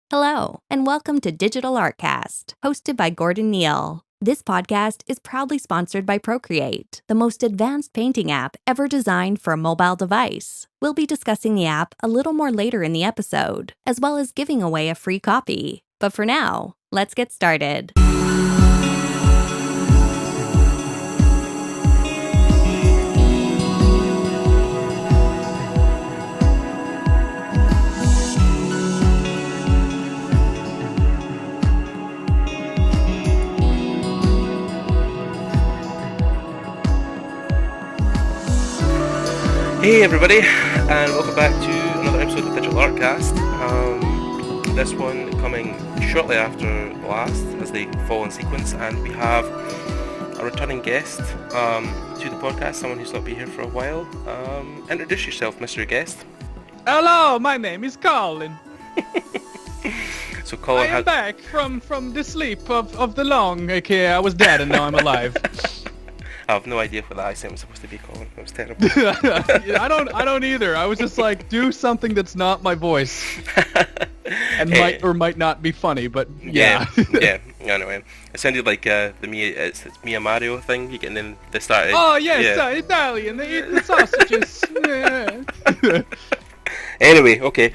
Hello, and welcome to Digital Artcast, hosted by Gordon Neill. This podcast is proudly sponsored by Procreate, the most advanced painting app ever designed for a mobile device. We'll be discussing the app a little more later in the episode, as well as giving away a free copy. But for now, let's get started. Hey everybody, and welcome back to another episode of Digital Artcast. This one coming shortly after the last, as they fall in sequence, and we have a returning guest to the podcast, someone who's not been here for a while. Introduce yourself, Mr. Guest. Hello, my name is Colin. So Colin, I am back from the sleep of the long. Okay, I was dead and now I'm alive. I have no idea what that accent was supposed to be, Colin. That was terrible. I don't either. I was just like, do something that's not my voice, and might or might not be funny. But yeah. Anyway, it sounded like it's Mia Mario thing. You getting in the start. Oh yes, Italian. They eat the sausages. Yeah. Anyway, okay.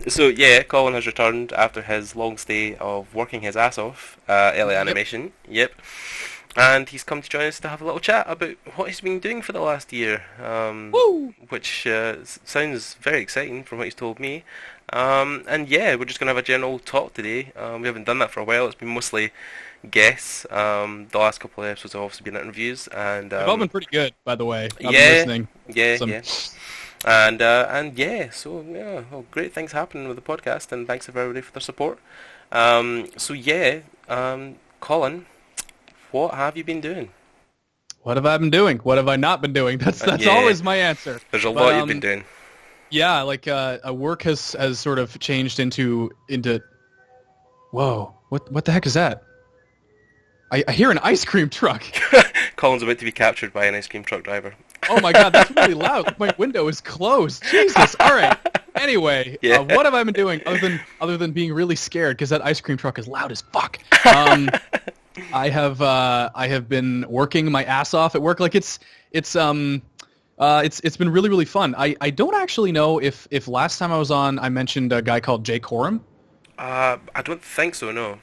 So yeah, Colin has returned after his long stay of working his ass off. LA Animation. Yep. And he's come to join us to have a little chat about what he's been doing for the last year, which sounds very exciting from what he's told me. And yeah, we're just going to have a general talk today. We haven't done that for a while. It's been mostly guests. The last couple of episodes have also been interviews. And they've all been pretty good, by the way. I've been listening. Yeah. And yeah, so yeah, well, great things happening with the podcast, and thanks everybody for their support. Colin, what have you been doing? What have I been doing? What have I not been doing? That's always my answer. There's a lot you've been doing. Yeah, like work has sort of changed into. Whoa! What the heck is that? I hear an ice cream truck. Colin's about to be captured by an ice cream truck driver. Oh my god, that's really loud. My window is closed. Jesus. All right. Anyway, what have I been doing other than being really scared because that ice cream truck is loud as fuck? I have been working my ass off at work. Like it's been really, really fun. I don't actually know if last time I was on I mentioned a guy called Jay Coram. I don't think so, no.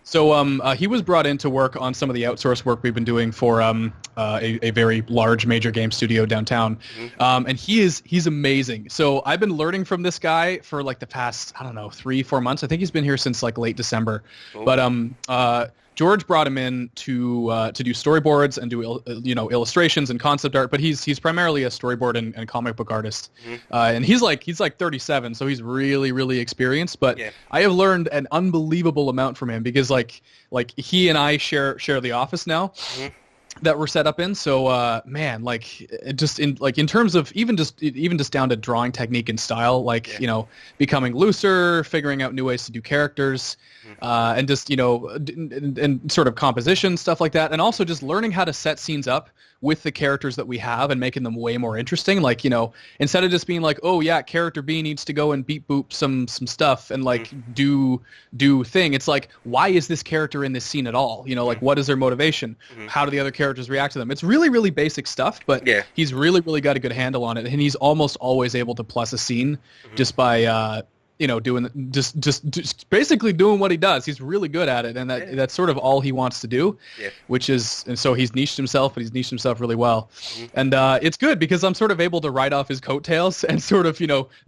So he was brought in to work on some of the outsourced work we've been doing for a very large major game studio downtown. Mm-hmm. And he's amazing. So I've been learning from this guy for like the past, 3-4 months. I think he's been here since like late December. Oh. But George brought him in to do storyboards and do illustrations and concept art, but he's primarily a storyboard and comic book artist. Mm-hmm. And he's like 37, so he's really, really experienced. But yeah. I have learned an unbelievable amount from him because like he and I share the office now. Mm-hmm. That we're set up in. So man, like just in terms of even just down to drawing technique and style, like becoming looser, figuring out new ways to do characters, and just and sort of composition, stuff like that, and also just learning how to set scenes up with the characters that we have and making them way more interesting. Like instead of just being like, oh yeah, character B needs to go and beat boop some stuff and like do thing. It's like, why is this character in this scene at all? Like what is their motivation? How do the other characters react to them? It's really, really basic stuff, but he's really, really got a good handle on it, and he's almost always able to plus a scene just by doing just basically doing what he does. He's really good at it, and that's sort of all he wants to do, which is, and so he's niched himself, but he's niched himself really well. And it's good because I'm sort of able to ride off his coattails and sort of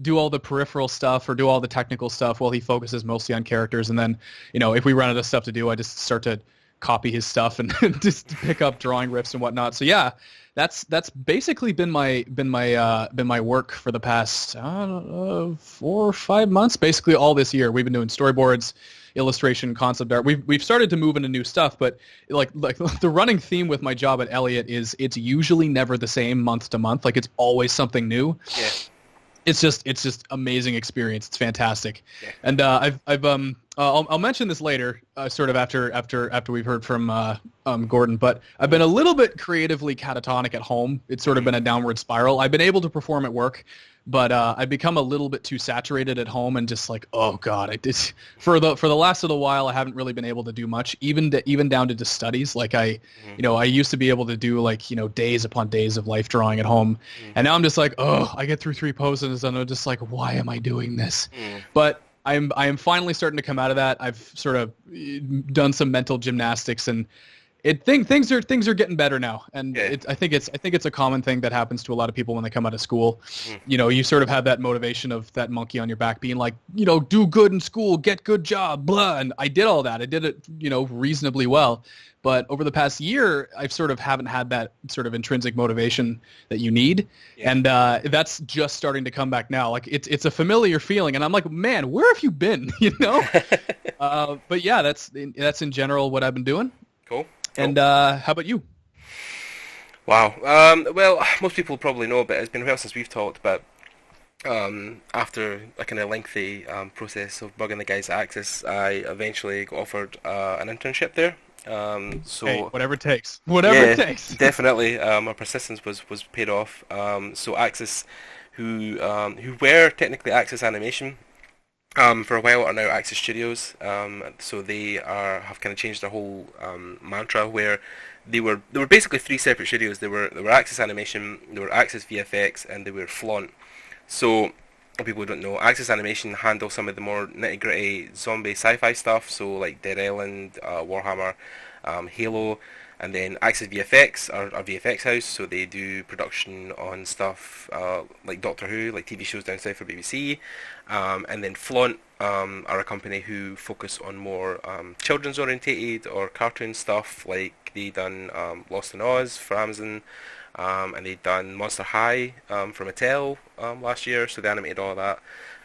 do all the peripheral stuff or do all the technical stuff while he focuses mostly on characters. And then if we run out of stuff to do, I just start to copy his stuff and just pick up drawing riffs and whatnot. So yeah, that's basically been my work for the past 4 or 5 months. Basically all this year we've been doing storyboards, illustration, concept art. We've started to move into new stuff, but like the running theme with my job at Elliott is it's usually never the same month to month. Like it's always something new. It's just amazing experience. It's fantastic. And I've I'll mention this later, sort of after we've heard from Gordon. But I've been a little bit creatively catatonic at home. It's sort of been a downward spiral. I've been able to perform at work, but I've become a little bit too saturated at home, and just like, oh god, for the last little while, I haven't really been able to do much, even down to just studies. Like I used to be able to do like days upon days of life drawing at home, and now I'm just like, oh, I get through 3 poses, and I'm just like, why am I doing this? But I am finally starting to come out of that. I've sort of done some mental gymnastics, and things are getting better now. And I think it's a common thing that happens to a lot of people when they come out of school. You sort of have that motivation of that monkey on your back being like, do good in school, get good job, blah. And I did all that. I did it, reasonably well. But over the past year, I've sort of haven't had that sort of intrinsic motivation that you need. Yeah. And that's just starting to come back now. Like it's a familiar feeling. And I'm like, man, where have you been? But yeah, that's in general what I've been doing. Cool. And how about you? Wow. Well, most people probably know, but it's been a while since we've talked. But after a kind of lengthy process of bugging the guys at Axis, I eventually got offered an internship there. So hey, whatever it takes. Whatever it takes. Definitely. My persistence was paid off. So Axis, who were technically Axis Animation, for a while are now Axis Studios. So they have kind of changed their whole mantra, where they were basically 3 separate studios. They were Axis Animation, they were Axis VFX, and they were Flaunt. So people who don't know, Axis Animation handle some of the more nitty-gritty zombie sci-fi stuff, so like Dead Island, Warhammer, Halo, and then Axis VFX are a VFX house, so they do production on stuff like Doctor Who, like TV shows down south for BBC, and then Flaunt are a company who focus on more children's orientated or cartoon stuff, like they done Lost in Oz for Amazon, and they'd done Monster High for Mattel last year, so they animated all of that.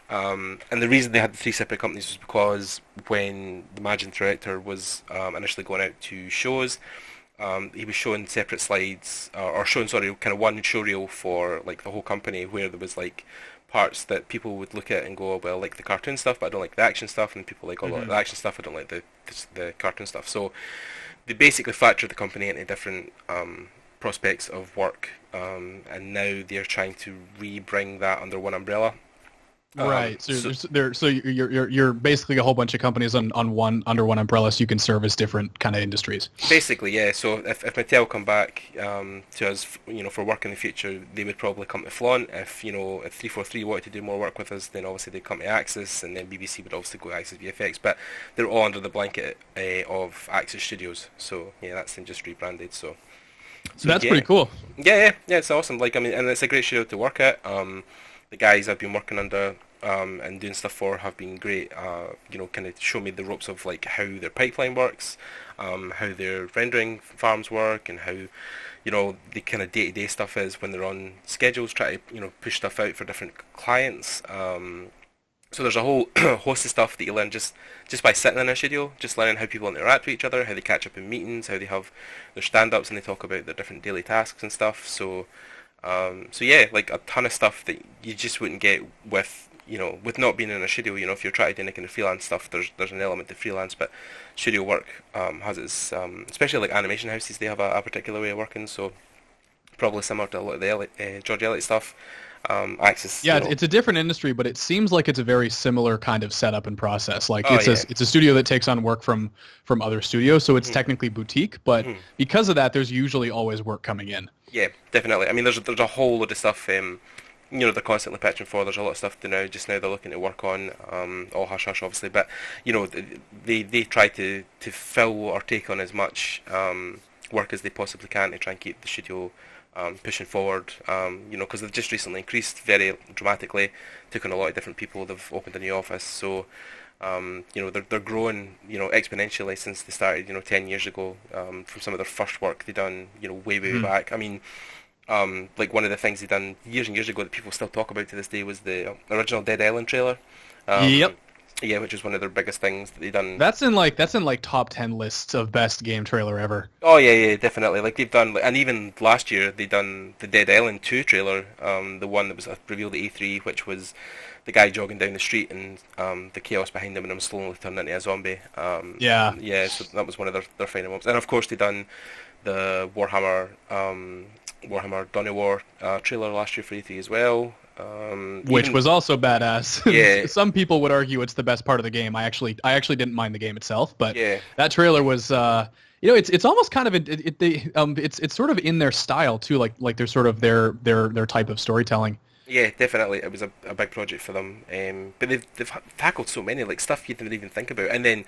And the reason they had the 3 separate companies was because when the managing director was initially going out to shows, he was showing separate slides, or showing, sorry, kind of one show reel for like the whole company, where there was like parts that people would look at and go, oh, well, I like the cartoon stuff, but I don't like the action stuff, and people like, oh, I like the action stuff, I don't like the cartoon stuff. So they basically fractured the company into different prospects of work, and now they're trying to re-bring that under one umbrella. Right. So you're basically a whole bunch of companies under one umbrella, so you can service different kind of industries. Basically, yeah. So if Mattel come back to us, for work in the future, they would probably come to Flaunt. If 343 wanted to do more work with us, then obviously they'd come to Axis, and then BBC would obviously go to Axis VFX. But they're all under the blanket of Axis Studios. So yeah, that's then just rebranded. So that's pretty cool. Yeah, it's awesome. Like, I mean, and it's a great studio to work at. The guys I've been working under and doing stuff for have been great. Kind of show me the ropes of like how their pipeline works, how their rendering farms work, and how the kind of day-to-day stuff is when they're on schedules. Try to push stuff out for different clients. So there's a whole host of stuff that you learn just by sitting in a studio, just learning how people interact with each other, how they catch up in meetings, how they have their stand-ups, and they talk about their different daily tasks and stuff. So yeah, like a ton of stuff that you just wouldn't get with not being in a studio. If you're trying to do any kind of freelance stuff, there's an element to freelance, but studio work has its, especially like animation houses, they have a particular way of working, so probably similar to a lot of the George Elliott stuff. Axis. Yeah, it's a different industry, but it seems like it's a very similar kind of setup and process. Like it's a studio that takes on work from other studios, so it's technically boutique, but because of that, there's usually always work coming in. Yeah, definitely. I mean, there's a whole load of stuff. They're constantly pitching for. There's a lot of stuff just now they're looking to work on. All hush hush, obviously, but they try to fill or take on as much work as they possibly can to try and keep the studio pushing forward, because they've just recently increased very dramatically, took on a lot of different people, they've opened a new office, so they're growing exponentially since they started 10 years ago, from some of their first work they done way back. I mean, like one of the things they done years and years ago that people still talk about to this day was the original Dead Island trailer. Yep. Yeah, which is one of their biggest things that they've done. That's in like top 10 lists of best game trailer ever. Oh yeah, definitely. Like they've done, and even last year they done the Dead Island 2 trailer, the one that was revealed at E3, which was the guy jogging down the street and the chaos behind him and him slowly turning into a zombie. Yeah, so that was one of their final moments. And of course they done the Warhammer Dawn of War trailer last year for E3 as well. Which was also badass. Yeah. Some people would argue it's the best part of the game. I actually didn't mind the game itself, but Yeah. that trailer was it's almost kind of it's sort of in their style too, like they're sort of their type of storytelling. Yeah, definitely. It was a big project for them. But they've tackled so many, like, stuff you didn't even think about. And then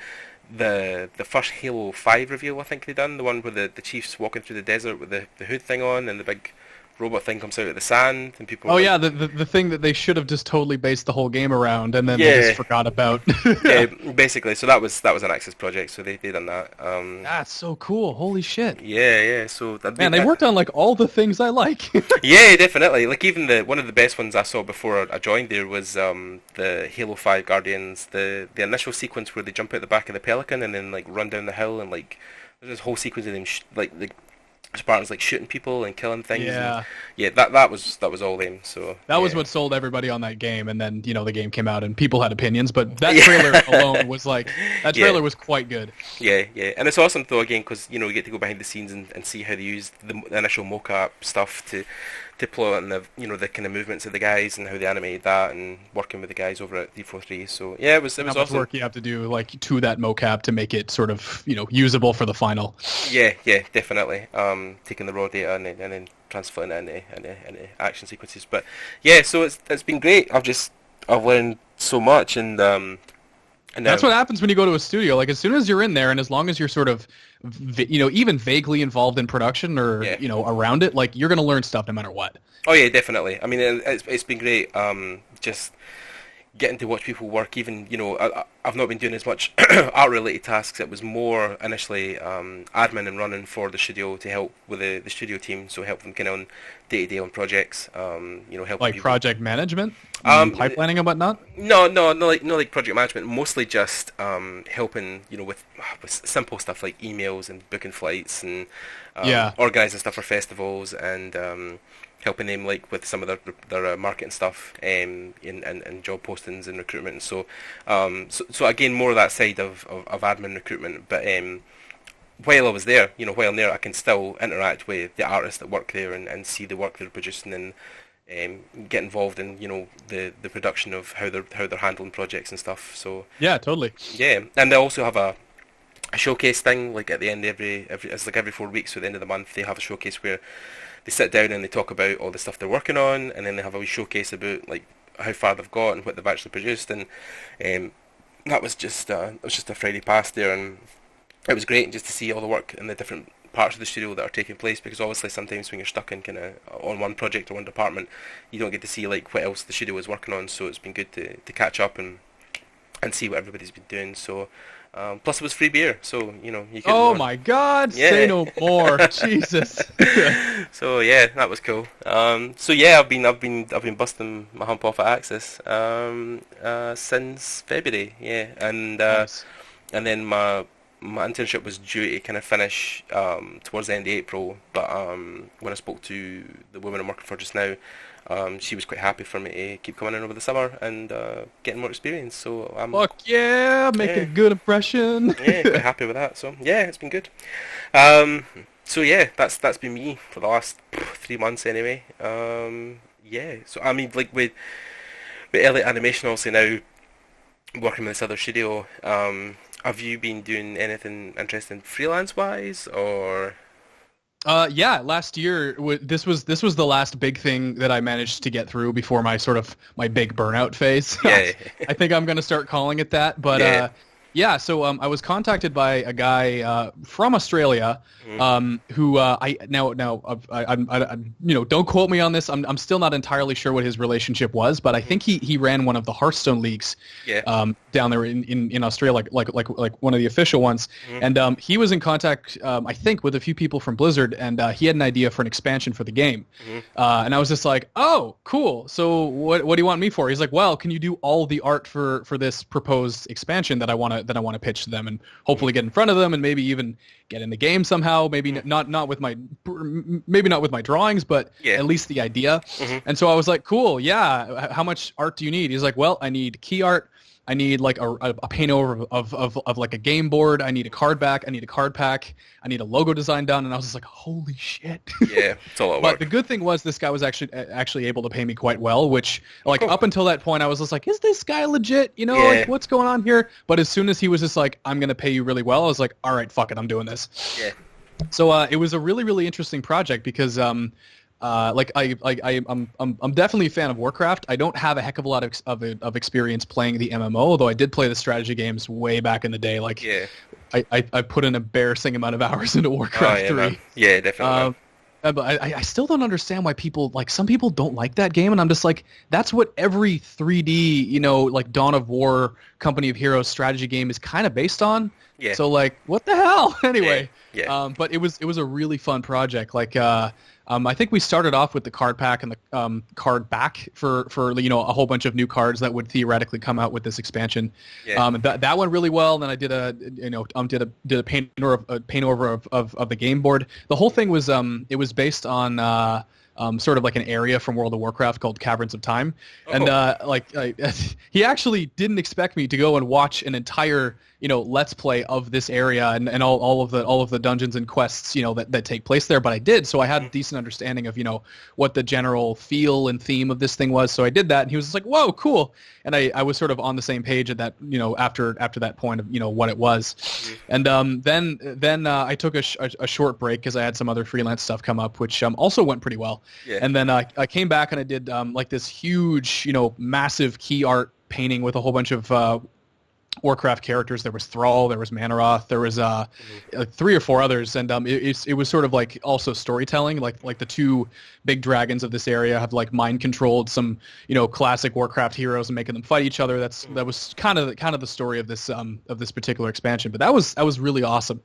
the first Halo 5 reveal, I think they done, the one where the Chief's walking through the desert with the hood thing on and the big robot thing comes out of the sand and people... Oh yeah, the thing that they should have just totally based the whole game around and then they just forgot about. Yeah, basically. So that was an Access project, so they done that. That's so cool. Holy shit. Yeah. So man, they worked on like all the things I like. Yeah, definitely. Like even one of the best ones I saw before I joined there was the Halo 5 Guardians, the initial sequence where they jump out the back of the Pelican and then like run down the hill and like there's this whole sequence of them like the Spartans like shooting people and killing things. Yeah. And, that was all them. So that was what sold everybody on that game, and then the game came out and people had opinions, but that trailer alone was like was quite good. Yeah, and it's awesome though again because you get to go behind the scenes and see how they used the initial mocap stuff to plot and the kind of movements of the guys and how they animated that and working with the guys over at 343. So yeah, it was how much awesome. Work you have to do like to that mocap to make it sort of usable for the final. Yeah, definitely. Taking the raw data and then transferring it into action sequences. But yeah, so it's been great. I've learned so much and that's what happens when you go to a studio. Like as soon as you're in there and as long as you're sort of even vaguely involved in production or around it, like you're gonna learn stuff no matter what. Oh yeah, definitely. I mean, it's been great. Just getting to watch people work. Even I've not been doing as much art related tasks. It was more initially admin and running for the studio to help with the studio team. So help them kind of on day to day on projects. Helping like people. Project management, pipelining and whatnot. No, like project management. Mostly just helping with simple stuff like emails and booking flights and organising stuff for festivals and helping them like with some of their marketing stuff and job postings and recruitment. And so again more of that side of admin recruitment. But while I was there, while I'm there, I can still interact with the artists that work there and see the work they're producing and get involved in the production of how they're handling projects and stuff. So yeah, totally. Yeah, and they also have a showcase thing like at the end it's like every 4 weeks. So at the end of the month they have a showcase where they sit down and they talk about all the stuff they're working on, and then they have a wee showcase about like how far they've got and what they've actually produced. And that was just a Friday past there, and it was great just to see all the work in the different parts of the studio that are taking place. Because obviously sometimes when you're stuck in kind of on one project or one department, you don't get to see like what else the studio is working on. So it's been good to catch up and see what everybody's been doing. So. Plus it was free beer, so you can. Oh my God! Yeah. Say no more, Jesus. So yeah, that was cool. So yeah, I've been busting my hump off at Access since February. Yeah, and nice. And then my internship was due to kind of finish towards the end of April, but when I spoke to the woman I'm working for just now. She was quite happy for me to keep coming in over the summer and getting more experience. So I'm fuck yeah, making a good impression. Yeah, quite happy with that. So yeah, it's been good. So yeah, that's been me for the last 3 months anyway. Yeah. So I mean, like with Elliot Animation, also now working with this other studio. Have you been doing anything interesting freelance wise or? Yeah, last year this was the last big thing that I managed to get through before my big burnout phase. Yeah. I think I'm going to start calling it that. But so I was contacted by a guy from Australia who I don't quote me on this. I'm still not entirely sure what his relationship was, but I think he ran one of the Hearthstone leagues down there in Australia, like one of the official ones. And he was in contact, I think, with a few people from Blizzard, and he had an idea for an expansion for the game. And I was just like, oh, cool. So what do you want me for? He's like, well, can you do all the art for this proposed expansion that I want I want to pitch to them and hopefully get in front of them and maybe even get in the game somehow. Maybe not with my drawings, but at least the idea. And so I was like, cool, yeah. How much art do you need? He's like, well, I need key art. I need like a paint over of like a game board. I need a card back. I need a card pack. I need a logo design done. And I was just like, holy shit. Yeah, it's a lot of work. But the good thing was this guy was actually able to pay me quite well, which like up until that point I was just like, is this guy legit? You know, like what's going on here? But as soon as he was just like, I'm going to pay you really well, I was like, all right, fuck it, I'm doing this. Yeah. So it was a really, really interesting project because I'm definitely a fan of Warcraft. I don't have a heck of a lot of experience playing the MMO, although I did play the strategy games way back in the day. Like, I put an embarrassing amount of hours into Warcraft 3. Man. Yeah, definitely. But I still don't understand why people, like, some people don't like that game, and I'm just like, that's what every 3D, you know, like Dawn of War, Company of Heroes strategy game is kind of based on. Yeah. So, like, what the hell? Anyway. Yeah. But it was a really fun project. Like, I think we started off with the card pack and the card back for you know, a whole bunch of new cards that would theoretically come out with this expansion. Yeah. And that went really well. And then I did a paint over of the game board. The whole thing was it was based on sort of like an area from World of Warcraft called Caverns of Time. And he actually didn't expect me to go and watch an entire, you know, let's play of this area and all of the dungeons and quests, you know, that take place there, but I did. So I had a decent understanding of, you know, what the general feel and theme of this thing was. So I did that, and he was just like, whoa, cool. And I was sort of on the same page at that, you know, after that point of, you know, what it was. And then I took a short break because I had some other freelance stuff come up, which also went pretty well. Yeah. And then I came back and I did like this huge, you know, massive key art painting with a whole bunch of Warcraft characters. There was Thrall, there was Manaroth, there was like 3 or 4 others, and it was sort of like also storytelling. Like the 2 big dragons of this area have like mind controlled some, you know, classic Warcraft heroes and making them fight each other. That was kind of the story of this particular expansion. But that was really awesome.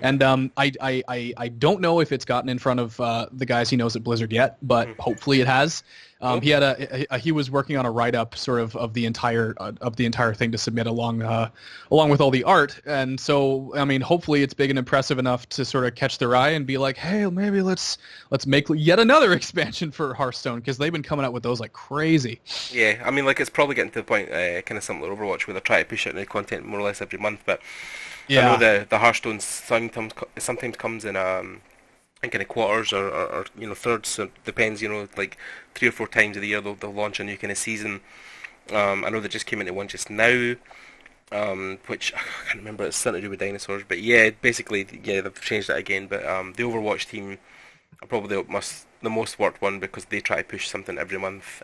And I don't know if it's gotten in front of the guys he knows at Blizzard yet, but hopefully it has. He was working on a write-up sort of the entire thing to submit along with all the art, and so I mean hopefully it's big and impressive enough to sort of catch their eye and be like, hey, maybe let's make yet another expansion for Hearthstone, because they've been coming out with those like crazy. Yeah, I mean, like, it's probably getting to the point kind of similar to Overwatch where they're trying to push out new content more or less every month, but I know the Hearthstone sometimes comes in kind of quarters or you know, thirds, so it depends, you know, like 3 or 4 times of the year they'll launch a new kind of season. I know they just came into one just now, which I can't remember, it's something to do with dinosaurs, but yeah, basically, yeah, they've changed that again. But the Overwatch team are probably the most worked one because they try to push something every month.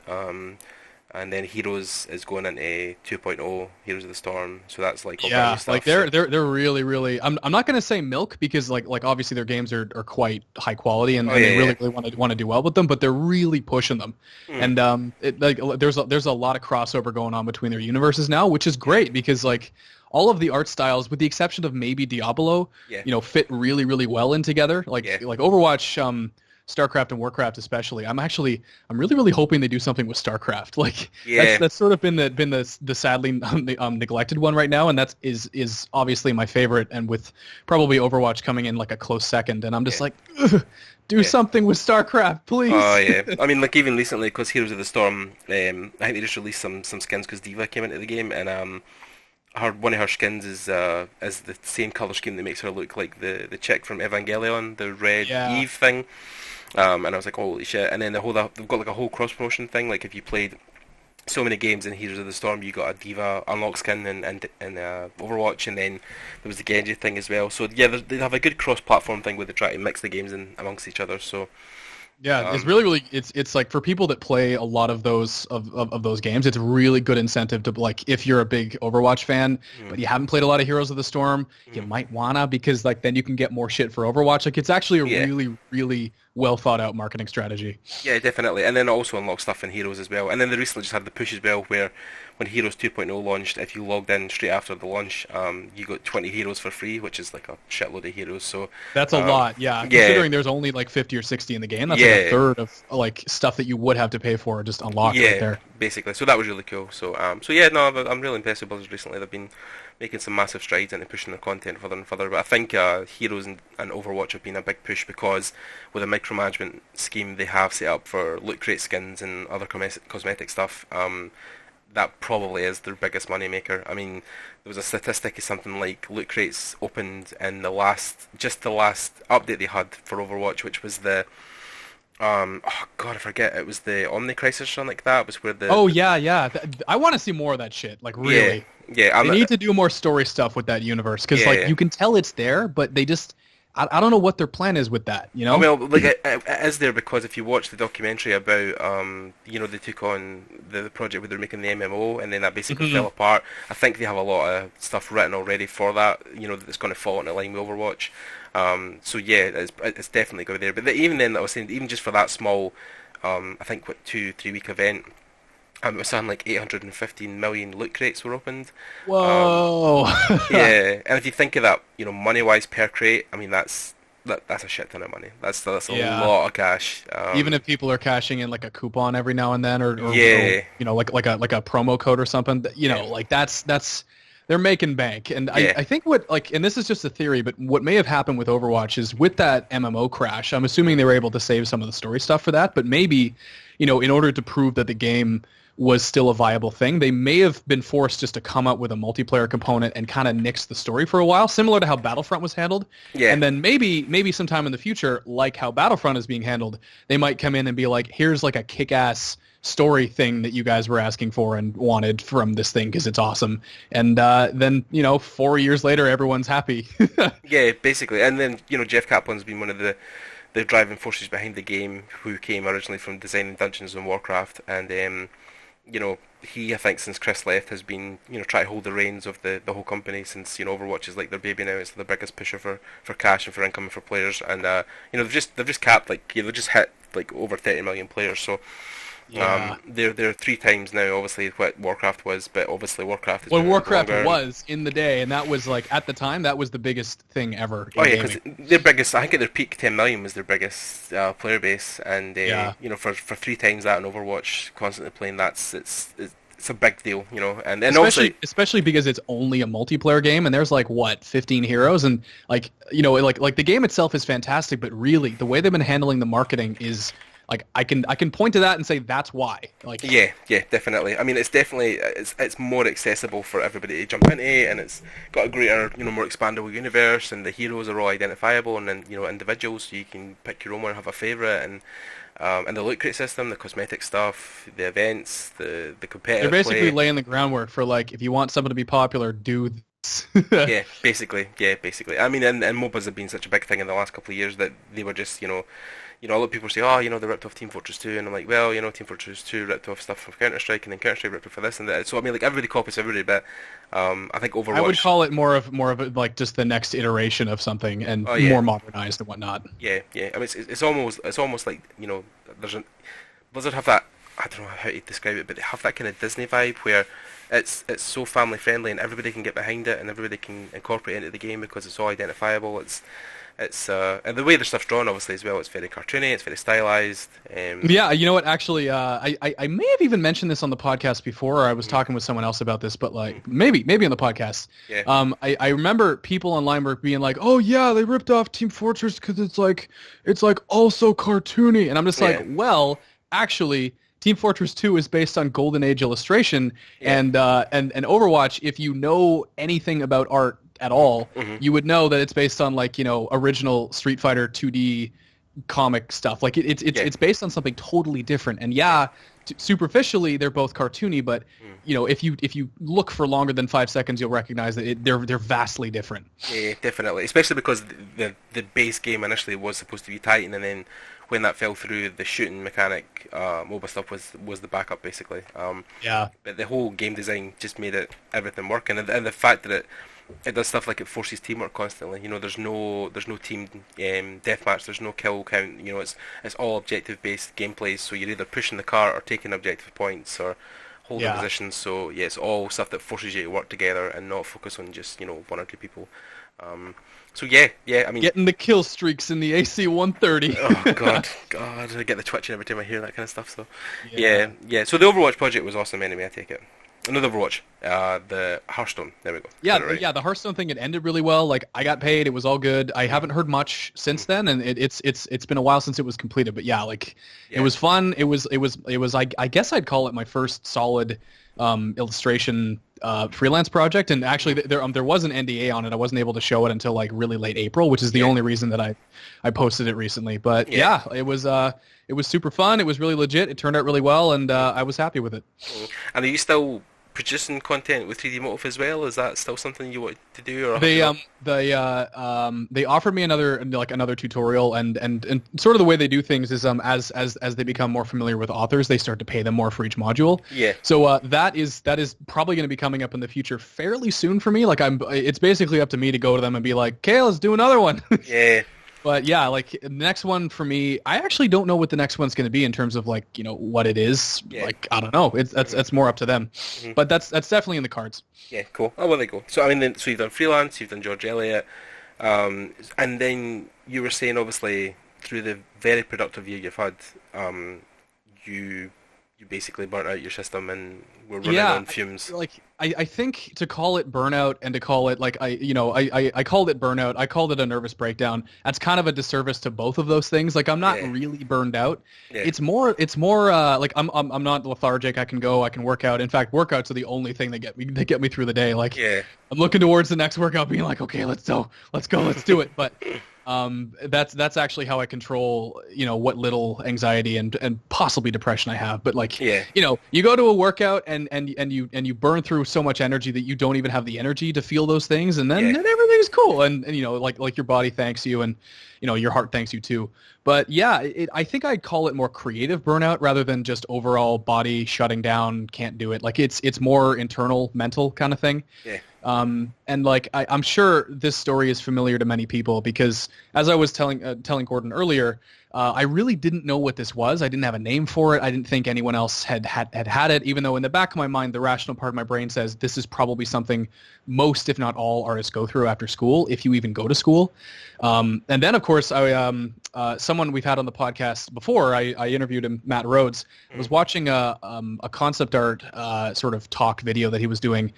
And then Heroes is going into 2.0, Heroes of the Storm, so that's like all brand new stuff. Like they're really, really. I'm not gonna say milk because like obviously their games are quite high quality and they really want to do well with them, but they're really pushing them. And there's a lot of crossover going on between their universes now, which is great because like all of the art styles, with the exception of maybe Diablo, you know, fit really, really well in together. Like Overwatch. StarCraft and Warcraft especially. I'm really, really hoping they do something with StarCraft. Like that's sort of been the sadly neglected one right now, and that is obviously my favorite, and with probably Overwatch coming in like a close second. And I'm just like, do something with StarCraft, please. Oh yeah, I mean, like even recently, because Heroes of the Storm, I think they just released some skins because Diva came into the game, and one of her skins is the same color scheme that makes her look like the chick from Evangelion, the red Eve thing. And I was like, holy shit. And then they've got like a whole cross promotion thing. Like if you played so many games in Heroes of the Storm, you got a Diva unlock skin and Overwatch, and then there was the Genji thing as well. So yeah, they have a good cross platform thing where they try to mix the games in amongst each other. So yeah, it's really it's like for people that play a lot of those of those games, it's really good incentive to, like, if you're a big Overwatch fan but you haven't played a lot of Heroes of the Storm, you might wanna, because like then you can get more shit for Overwatch. Like it's actually a really, really well thought out marketing strategy. Yeah, definitely. And then also unlock stuff in Heroes as well. And then they recently just had the push as well, where when Heroes 2.0 launched, if you logged in straight after the launch, you got 20 heroes for free, which is like a shitload of heroes. So That's a lot, yeah. yeah, Considering there's only like 50 or 60 in the game, that's like a third of like stuff that you would have to pay for just unlocked right there. Basically. So that was really cool. So so yeah, no, I'm really impressed with Blizzard recently. They've been making some massive strides into pushing their content further and further. But I think Heroes and Overwatch have been a big push because with the micromanagement scheme they have set up for loot crate skins and other cosmetic stuff, that probably is their biggest money maker. I mean, there was a statistic of something like loot crates opened in the last update they had for Overwatch, which was the oh god, I forget. It was the Omni Crisis or something like that. It was where the yeah. I want to see more of that shit. Like really, yeah. They need to do more story stuff with that universe because like you can tell it's there, but they just I don't know what their plan is with that. You know? Well, like it is there because if you watch the documentary about they took on the project where they're making the MMO and then that basically fell apart. I think they have a lot of stuff written already for that. That's going to fall into line with Overwatch. So yeah, it's definitely going to be there. But even then, I was saying, even just for that small, I think 2-3 week event, it was something like 815 million loot crates were opened. Whoa! Yeah, and if you think of that, money wise per crate, I mean that's a shit ton of money. That's a lot of cash. Even if people are cashing in like a coupon every now and then, or like a promo code or something, like that's. They're making bank, and I think and this is just a theory, but what may have happened with Overwatch is with that MMO crash, I'm assuming they were able to save some of the story stuff for that, but maybe, in order to prove that the game was still a viable thing, they may have been forced just to come up with a multiplayer component and kind of nix the story for a while, similar to how Battlefront was handled. Yeah. And then maybe sometime in the future, like how Battlefront is being handled, they might come in and be like, here's like a kick-ass story thing that you guys were asking for and wanted from this thing because it's awesome. And then 4 years later, everyone's happy. Yeah, basically. And then Jeff Kaplan's been one of the driving forces behind the game, who came originally from designing Dungeons and Warcraft, and he, I think, since Chris left, has been trying to hold the reins of the whole company since Overwatch is like their baby now. It's the biggest pusher for cash and for income for players, and they've just capped they've just hit like over 30 million players. So. Yeah. They're 3 times now, obviously, what Warcraft was, but obviously Warcraft is Warcraft was in the day, and that was like at the time that was the biggest thing ever. Because their biggest, I think at their peak, 10 million was their biggest player base, and for 3 times that in Overwatch, constantly playing, it's a big deal, and especially because it's only a multiplayer game, and there's 15 heroes, and like the game itself is fantastic, but really the way they've been handling the marketing is. I can point to that and say that's why. Yeah, definitely. I mean, it's definitely it's more accessible for everybody to jump into, and it's got a greater, more expandable universe, and the heroes are all identifiable, and then individuals, so you can pick your own one and have a favorite, and the loot crate system, the cosmetic stuff, the events, the competitive. They're basically laying the groundwork for if you want someone to be popular, do this. Yeah, basically. I mean, and MOBAs have been such a big thing in the last couple of years that they were just a lot of people say, they ripped off Team Fortress 2, and I'm like, well, Team Fortress 2 ripped off stuff from Counter-Strike, and then Counter-Strike ripped off for this and that. So I mean, everybody copies everybody, but I think Overwatch. I would call it more of just the next iteration of something and more modernized and whatnot. Yeah. I mean, it's almost like Blizzard have that. I don't know how to describe it, but they have that kind of Disney vibe where it's so family friendly and everybody can get behind it and everybody can incorporate it into the game because it's all identifiable. It's and the way the stuff's drawn, obviously, as well, it's very cartoony, it's very stylized. Yeah, you know what, actually, I may have even mentioned this on the podcast before, or I was talking with someone else about this, but maybe on the podcast. Yeah. I remember people online were being like, oh yeah, they ripped off Team Fortress because it's also cartoony, and I'm just well, actually, Team Fortress 2 is based on Golden Age illustration, and Overwatch, if you know anything about art at all, you would know that it's based on original Street Fighter 2D comic stuff. It's based on something totally different. And superficially they're both cartoony, but if you look for longer than 5 seconds, you'll recognize that they're vastly different. Yeah, definitely. Especially because the base game initially was supposed to be Titan, and then when that fell through, the shooting mechanic, MOBA stuff was the backup basically. But the whole game design just made everything work, and the fact that it does stuff like it forces teamwork constantly. There's no team deathmatch. There's no kill count. It's all objective based gameplays. So you're either pushing the cart or taking objective points, or holding positions. So yeah, it's all stuff that forces you to work together and not focus on just one or two people. So yeah, I mean, getting the kill streaks in the AC 130. oh god, I get the twitching every time I hear that kind of stuff. So yeah. So the Overwatch project was awesome anyway. I take it. Another Overwatch, the Hearthstone. There we go. Yeah, right. The Hearthstone thing, it ended really well. Like, I got paid, it was all good. I haven't heard much since then, and it's been a while since it was completed. But yeah, it was fun. It was I guess I'd call it my first solid illustration freelance project. And actually, there was an NDA on it. I wasn't able to show it until like really late April, which is the only reason that I posted it recently. But yeah, it was super fun. It was really legit. It turned out really well, and I was happy with it. And are you still producing content with 3D Motif as well? Is that still something you want to do? Or they offered me another tutorial, and sort of the way they do things is as they become more familiar with authors, they start to pay them more for each module. Yeah. So that is probably going to be coming up in the future fairly soon for me. Like it's basically up to me to go to them and be like, okay, let's do another one. Yeah. But yeah, like the next one for me, I actually don't know what the next one's going to be in terms of like, what it is. Yeah. Like, I don't know. That's more up to them. Mm-hmm. But that's definitely in the cards. Yeah, cool. Oh, well, there you go. So I mean, so you've done Freelance, you've done George Eliot, and then you were saying obviously through the very productive year you've had, you basically burnt out your system and were running on fumes. I think to call it burnout and to call it like I called it burnout. I called it a nervous breakdown. That's kind of a disservice to both of those things. Like I'm not really burned out. Yeah. It's more like I'm not lethargic. I can work out. In fact, workouts are the only thing that get me through the day. Like I'm looking towards the next workout being like, okay, let's do it. But that's actually how I control, what little anxiety and possibly depression I have. But like, you go to a workout and you burn through so much energy that you don't even have the energy to feel those things, and then everything's cool, and like your body thanks you, and your heart thanks you too. But yeah, I think I'd call it more creative burnout rather than just overall body shutting down, can't do it. Like it's more internal, mental kind of thing. Yeah. And like I'm sure this story is familiar to many people because as I was telling Gordon earlier, I really didn't know what this was. I didn't have a name for it. I didn't think anyone else had it, even though in the back of my mind, the rational part of my brain says this is probably something most, if not all, artists go through after school, if you even go to school. And then, of course, someone we've had on the podcast before, I interviewed him, Matt Rhodes. I was watching a concept art sort of talk video that he was doing.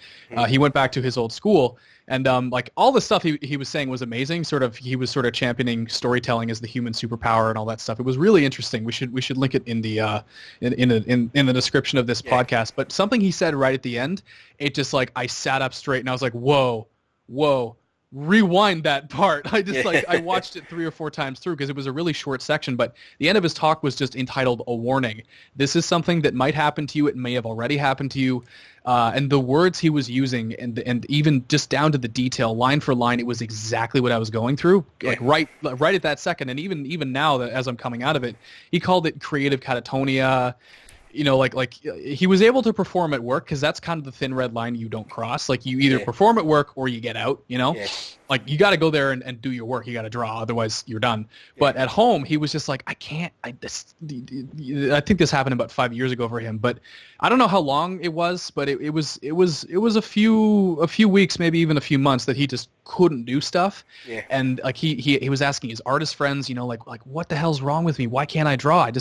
He went back to his old school. And like all the stuff he was saying was amazing. He was sort of championing storytelling as the human superpower and all that stuff. It was really interesting. We should link it in the in the description of this podcast. But something he said right at the end, it just like I sat up straight and I was like, whoa, rewind that part. I just I watched it 3 or 4 times through because it was a really short section, but the end of his talk was just entitled "A Warning." This is something that might happen to you. It may have already happened to you. And the words he was using and even just down to the detail, line for line, it was exactly what I was going through, like right at that second. And even now that as I'm coming out of it, he called it creative catatonia. Like he was able to perform at work because that's kind of the thin red line you don't cross. Like you either perform at work or you get out, Like you got to go there and do your work. You got to draw, otherwise you're done. Yeah. But at home, he was just like, I can't. I think this happened about 5 years ago for him, but I don't know how long it was. But it was a few weeks, maybe even a few months that he just couldn't do stuff. Yeah. And like he was asking his artist friends, like what the hell's wrong with me? Why can't I draw?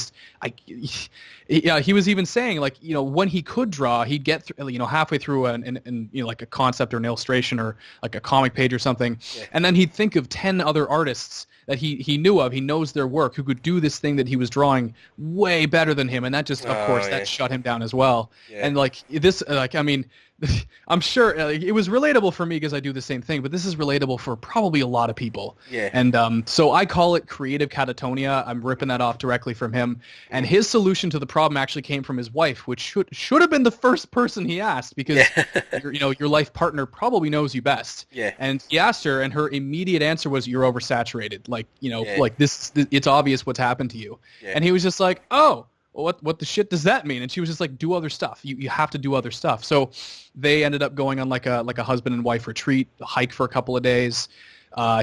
He was even saying like, when he could draw, he'd get through, halfway through an like a concept or an illustration or like a comic page or something. Yeah. And then he'd think of 10 other artists that he knew of, he knows their work, who could do this thing that he was drawing way better than him. And that just, of course, that shut him down as well. Yeah. And like this, I mean, I'm sure it was relatable for me because I do the same thing, but this is relatable for probably a lot of people. Yeah. And so I call it creative catatonia. I'm ripping that off directly from him. And his solution to the problem actually came from his wife, which should have been the first person he asked because your life partner probably knows you best. Yeah. And he asked her, and her immediate answer was, "You're oversaturated. Like like this, it's obvious what's happened to you." Yeah. And he was just like, "Oh. Well, what the shit does that mean?" And she was just like, do other stuff. You have to do other stuff. So they ended up going on like a husband and wife retreat, hike for a couple of days.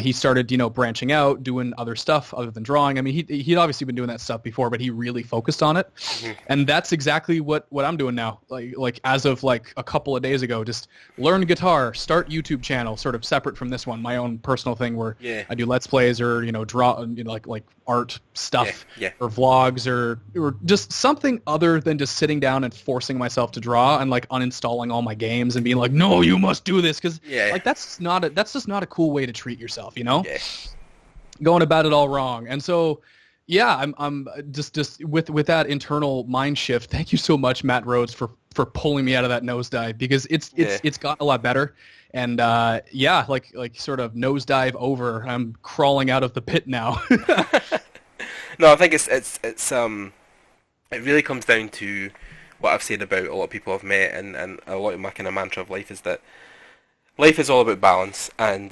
he started, branching out, doing other stuff other than drawing. I mean, he'd obviously been doing that stuff before, but he really focused on it. And that's exactly what I'm doing now. Like as of like a couple of days ago, just learn guitar, start YouTube channel, sort of separate from this one, my own personal thing where I do Let's Plays or, draw, like art stuff or vlogs or just something other than just sitting down and forcing myself to draw and like uninstalling all my games and being like, no, you must do this. Cause like, that's just not a cool way to treat yourself, going about it all wrong. And so, I'm just with that internal mind shift. Thank you so much, Matt Rhodes, for pulling me out of that nosedive, because it's gotten a lot better. And like sort of nosedive over. I'm crawling out of the pit now. No, I think it's it really comes down to what I've said about a lot of people I've met, and a lot of my kind of mantra of life is that life is all about balance, and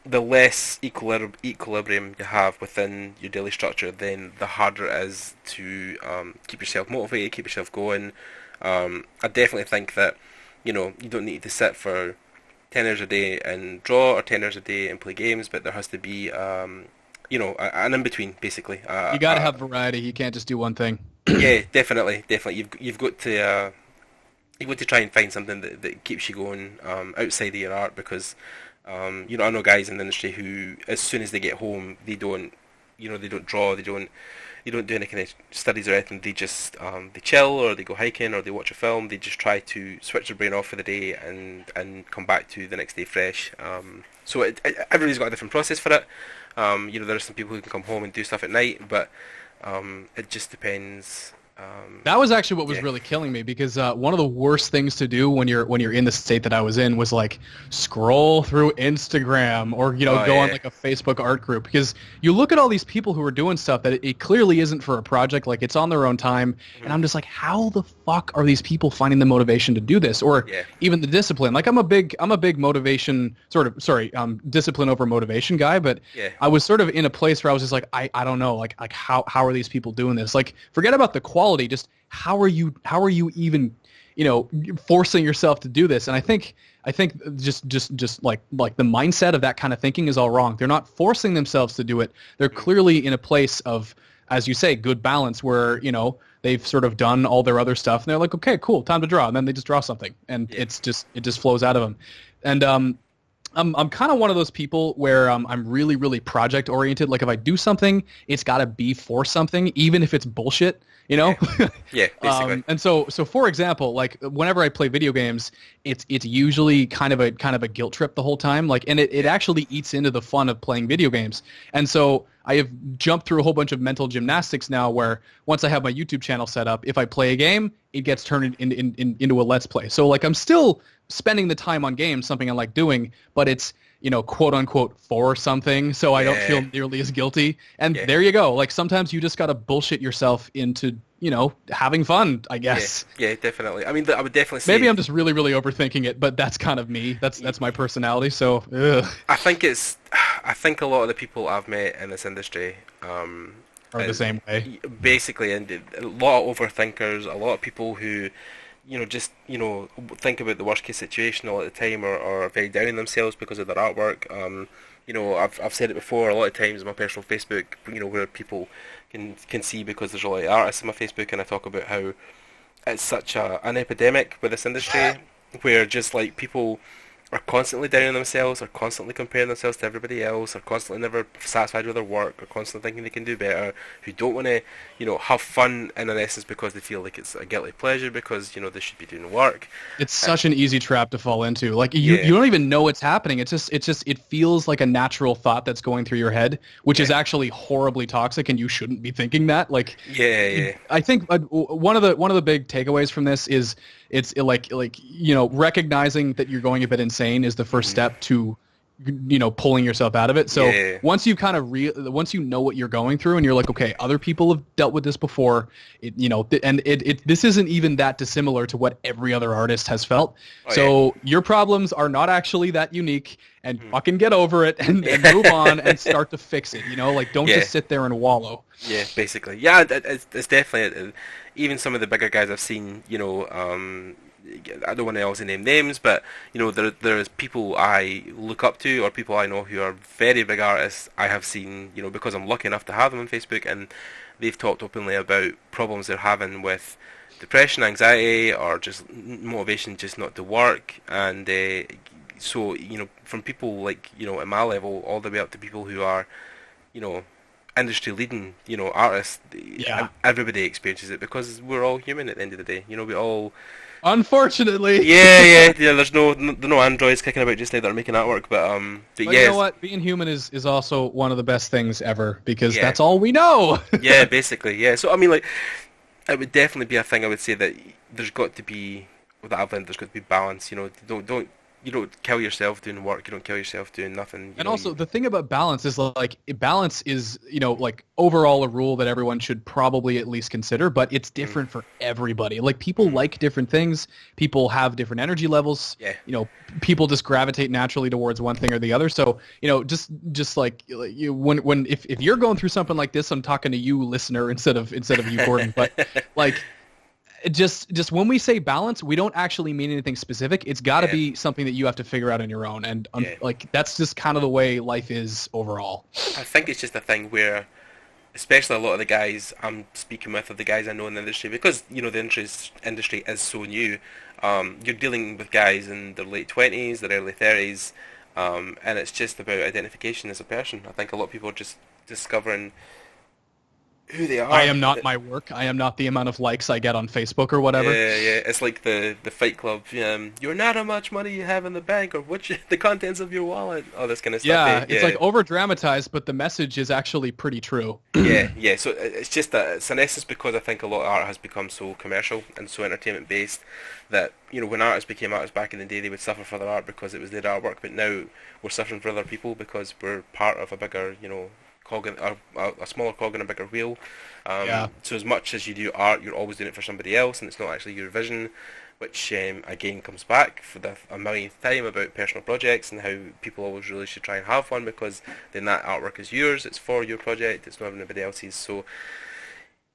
the less equilibrium you have within your daily structure, then the harder it is to keep yourself motivated, keep yourself going. I definitely think that you don't need to sit for 10 hours a day and draw, or 10 hours a day and play games, but there has to be an in-between, basically. You got to have variety. You can't just do one thing. Yeah, definitely. You've got to try and find something that keeps you going outside of your art, because I know guys in the industry who, as soon as they get home, they don't draw, they don't do any kind of studies or anything. They just they chill, or they go hiking, or they watch a film. They just try to switch their brain off for the day and come back to the next day fresh. So everybody's got a different process for it. There are some people who can come home and do stuff at night, but it just depends. That was actually what was really killing me, because one of the worst things to do when you're in the state that I was in was like scroll through Instagram or go on like a Facebook art group, because you look at all these people who are doing stuff that it clearly isn't for a project, like it's on their own time, and I'm just like, how the fuck are these people finding the motivation to do this, or even the discipline? Like I'm a big motivation discipline over motivation guy, but I was sort of in a place where I was just like, I don't know, like how are these people doing this? Like, forget about the quality. Just how are you even forcing yourself to do this? And I think just like the mindset of that kind of thinking is all wrong. They're not forcing themselves to do it. They're clearly in a place of, as you say, good balance, where they've sort of done all their other stuff and they're like, okay, cool, time to draw, and then they just draw something, and it just flows out of them. And I'm kind of one of those people where I'm really, really project oriented. Like if I do something, it's got to be for something, even if it's bullshit, Yeah, basically. And so for example, like whenever I play video games, it's usually kind of a guilt trip the whole time. Like, and it actually eats into the fun of playing video games. And so I have jumped through a whole bunch of mental gymnastics now, where once I have my YouTube channel set up, if I play a game, it gets turned into a Let's Play. So like I'm still spending the time on games, something I like doing, but it's quote unquote for something, so I don't feel nearly as guilty. And there you go. Like sometimes you just gotta bullshit yourself into having fun, I guess. Yeah, definitely. I mean, I would definitely say, maybe I'm just really, really overthinking it, but that's kind of me. That's my personality. So I think a lot of the people I've met in this industry are the same way, basically, and a lot of overthinkers, a lot of people who just think about the worst case situation all at the time, or are very down on themselves because of their artwork. I've said it before a lot of times on my personal Facebook, where people can see, because there's a lot of artists on my Facebook, and I talk about how it's such an epidemic with this industry, where just like people are constantly down on themselves, are constantly comparing themselves to everybody else, are constantly never satisfied with their work, are constantly thinking they can do better, who don't want to, have fun in an essence because they feel like it's a guilty pleasure, because, they should be doing work. It's such an easy trap to fall into. Like you don't even know what's happening. It feels like a natural thought that's going through your head, which is actually horribly toxic, and you shouldn't be thinking that. Like, I think one of the big takeaways from this is it's like recognizing that you're going a bit insane is the first step to pulling yourself out of it. So once you kind of once you know what you're going through, and you're like, okay, other people have dealt with this before, this isn't even that dissimilar to what every other artist has felt. Your problems are not actually that unique, and fucking get over it and move on and start to fix it. Don't just sit there and wallow. Yeah, basically. Yeah, it's definitely, even some of the bigger guys I've seen, I don't want to also name names, but there's people I look up to or people I know who are very big artists. I have seen, because I'm lucky enough to have them on Facebook, and they've talked openly about problems they're having with depression, anxiety, or just motivation just not to work. And so, from people like, at my level all the way up to people who are, industry leading, artists, everybody experiences it because we're all human at the end of the day. We all... Unfortunately. Yeah. There's no androids kicking about just now that are making artwork, but yeah. You know what? Being human is also one of the best things ever because that's all we know. Yeah, basically. Yeah. So I mean, like, it would definitely be a thing. I would say that there's got to be with that. There's got to be balance. You don't kill yourself doing work. You don't kill yourself doing nothing. Also, the thing about balance is balance is like overall a rule that everyone should probably at least consider, but it's different for everybody. Like people like different things. People have different energy levels. Yeah. People just gravitate naturally towards one thing or the other. So just like you when if you're going through something like this, I'm talking to you, listener, instead of you, Gordon. But like. Just when we say balance, we don't actually mean anything specific. It's got to be something that you have to figure out on your own, and like that's just kind of the way life is overall. I think it's just a thing where, especially a lot of the guys I'm speaking with, or the guys I know in the industry, because the industry is so new. You're dealing with guys in their late 20s, their early 30s, and it's just about identification as a person. I think a lot of people are just discovering who they are. I am not my work. I am not the amount of likes I get on Facebook or whatever. Yeah. It's like the Fight Club. You're not how much money you have in the bank or the contents of your wallet. All this kind of stuff. It's like over dramatized, but the message is actually pretty true. Yeah. So it's just that it's an essence because I think a lot of art has become so commercial and so entertainment based that when artists became artists back in the day, they would suffer for their art because it was their artwork. But now we're suffering for other people because we're part of a bigger, cog in, a smaller cog in a bigger wheel. So as much as you do art, you're always doing it for somebody else, and it's not actually your vision, which again comes back for a millionth time about personal projects and how people always really should try and have one because then that artwork is yours, it's for your project, it's not anybody else's. So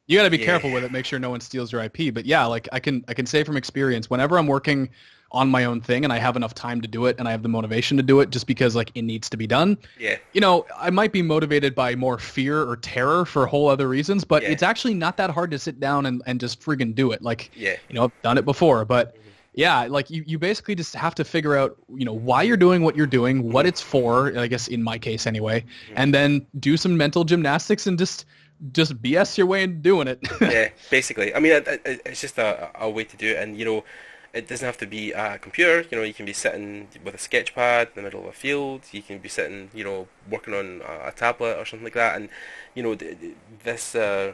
you got to be careful with it, make sure no one steals your IP. But yeah, like I can say from experience, whenever I'm working on my own thing and I have enough time to do it and I have the motivation to do it just because like it needs to be done. Yeah. I might be motivated by more fear or terror for whole other reasons, but it's actually not that hard to sit down and just friggin' do it. Like, I've done it before, but yeah, like you basically just have to figure out, why you're doing what you're doing, what it's for, I guess in my case anyway, and then do some mental gymnastics and just BS your way into doing it. Yeah, basically. I mean, it's just a way to do it, and it doesn't have to be a computer. You can be sitting with a sketch pad in the middle of a field. You can be sitting, working on a tablet or something like that. And the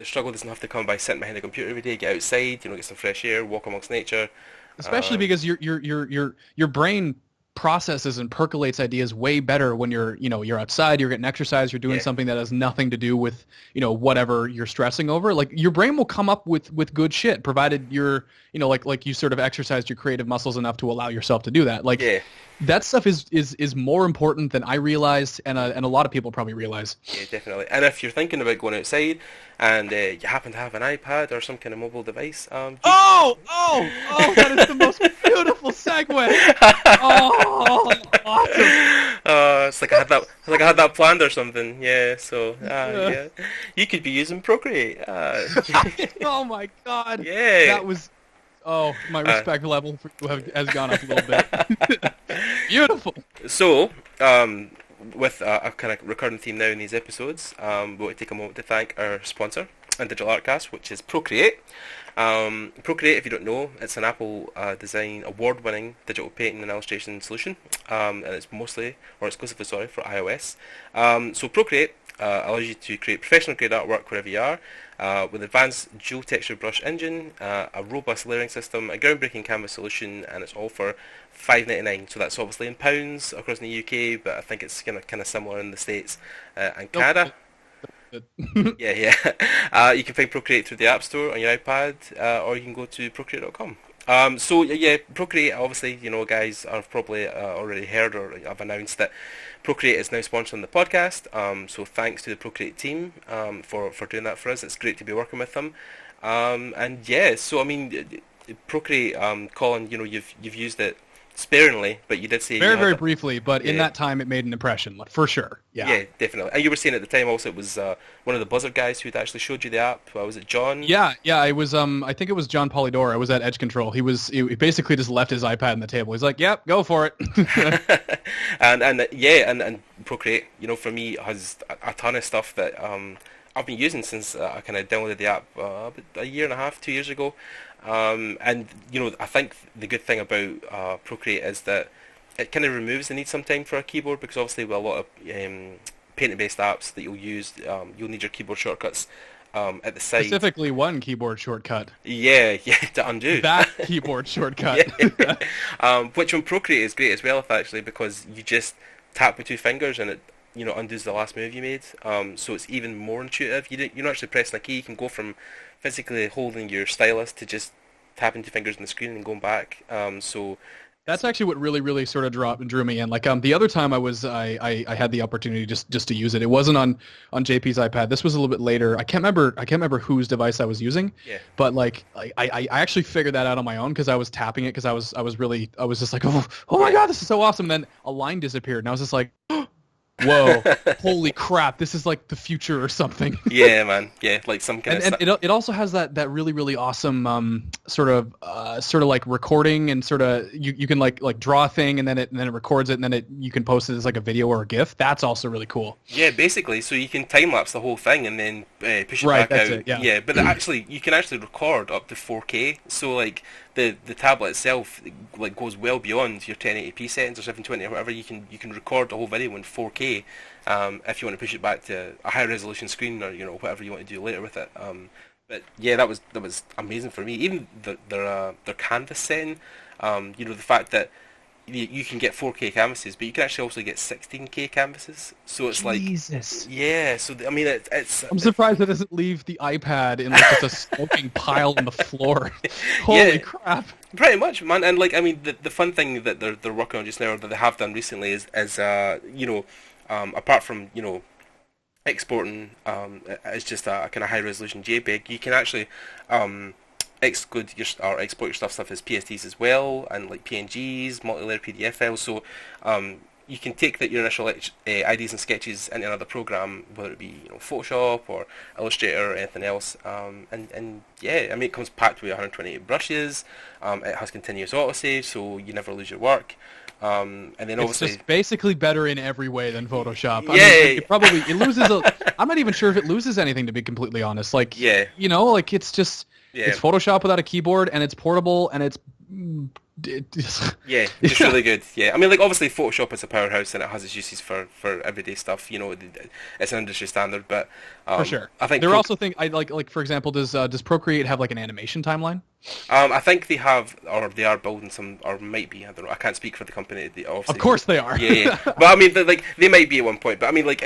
struggle doesn't have to come by sitting behind a computer every day. Get outside, get some fresh air, walk amongst nature. Especially because your brain processes and percolates ideas way better when you're outside, you're getting exercise, you're doing something that has nothing to do with whatever you're stressing over. Like your brain will come up with good shit provided you're like you sort of exercised your creative muscles enough to allow yourself to do that. Like that stuff is more important than I realized, and a lot of people probably realize. Yeah, definitely. And if you're thinking about going outside and you happen to have an iPad or some kind of mobile device, that is the most beautiful segue. Oh, awesome. It's like I had that planned or something. Yeah. So you could be using Procreate. Oh my God. Yeah. That was. Oh, my respect level for you has gone up a little bit. Beautiful. So, with a kind of recurring theme now in these episodes, we'll take a moment to thank our sponsor and Digital Artcast, which is Procreate. Procreate, if you don't know, it's an Apple design award-winning digital painting and illustration solution, and it's exclusively for iOS. So Procreate allows you to create professional grade artwork wherever you are, with advanced dual texture brush engine, a robust layering system, a groundbreaking canvas solution, and it's all for $5.99. So that's obviously in pounds across in the UK, but I think it's kind of similar in the States and Canada. Yeah. You can find Procreate through the App Store on your iPad, or you can go to procreate.com. Procreate, obviously, guys have probably already heard or have announced that Procreate is now sponsoring the podcast. So thanks to the Procreate team for doing that for us. It's great to be working with them. So I mean, Procreate, Colin, you've used it sparingly, but you did say Very, you very had. briefly, but in Yeah. that time it made an impression, like, for sure. Yeah. Yeah, definitely. And you were saying at the time also it was one of the Buzzard guys who'd actually showed you the app. Was it John? Yeah, yeah. I was I think it was John Polidor. I was at Edge Control. He basically just left his iPad on the table. He's like, "Yep, go for it." and Procreate, for me has a ton of stuff that I've been using since I kind of downloaded the app about a year and a half, 2 years ago. And I think the good thing about Procreate is that it kind of removes the need sometimes for a keyboard, because obviously with a lot of paint-based apps that you'll use, you'll need your keyboard shortcuts at the side. Specifically, one keyboard shortcut. Yeah, to undo. That keyboard shortcut. Yeah. Which on Procreate is great as well, actually, because you just tap with two fingers and it undoes the last move you made. So it's even more intuitive. You're not actually pressing a key. You can go from physically holding your stylus to just tapping two fingers on the screen and going back. So That's actually what really, really sort of drew me in. Like the other time I had the opportunity just to use it. It wasn't on JP's iPad. This was a little bit later. I can't remember whose device I was using. Yeah. But like I actually figured that out on my own because I was tapping it because I was just like, oh my God, this is so awesome. And then a line disappeared and I was just like, whoa, holy crap, this is like the future or something. Yeah, man. Yeah, like some kind And it also has that really, really awesome sort of like recording, and sort of you can like draw a thing and then it records it, and then you can post it as like a video or a GIF. That's also really cool. Yeah, basically, so you can time lapse the whole thing and then push it Right, back out. that's it, yeah. Yeah, but you can actually record up to 4K. So like the tablet itself like goes well beyond your 1080p settings or 720 or whatever. You can record the whole video in 4K if you want to push it back to a high resolution screen, or whatever you want to do later with it. But yeah, that was amazing for me. Even their canvas setting, the fact that you can get 4K canvases, but you can actually also get 16K canvases. So it's Jesus. like, yeah. So I mean, I'm surprised it doesn't leave the iPad in like just a smoking pile on the floor. Holy Yeah. crap! pretty much, man. And like, I mean, the fun thing that they're working on just now, or that they have done recently, is apart from exporting as just a kind of high resolution JPEG, you can actually exclude or export your stuff as PSDs as well, and like PNGs, multi-layer PDF files. So you can take your initial ideas and sketches into another program, whether it be Photoshop or Illustrator or anything else. And yeah, I mean, it comes packed with 128 brushes. It has continuous autosave, so you never lose your work. And then obviously, it's just basically better in every way than Photoshop. Yeah. I mean, it loses. I'm not even sure if it loses anything, to be completely honest. Like, yeah, like it's just it's Photoshop without a keyboard, and it's portable, and it's yeah, it's really good. Yeah, I mean, like, obviously Photoshop is a powerhouse and it has its uses for everyday stuff. It's an industry standard, but for sure. I think there are also things I like. For example, does Procreate have like an animation timeline? I think they have, or they are building some, or might be. I don't know. I can't speak for the company. Of course they are. Yeah. But I mean, they might be at one point. But I mean, like,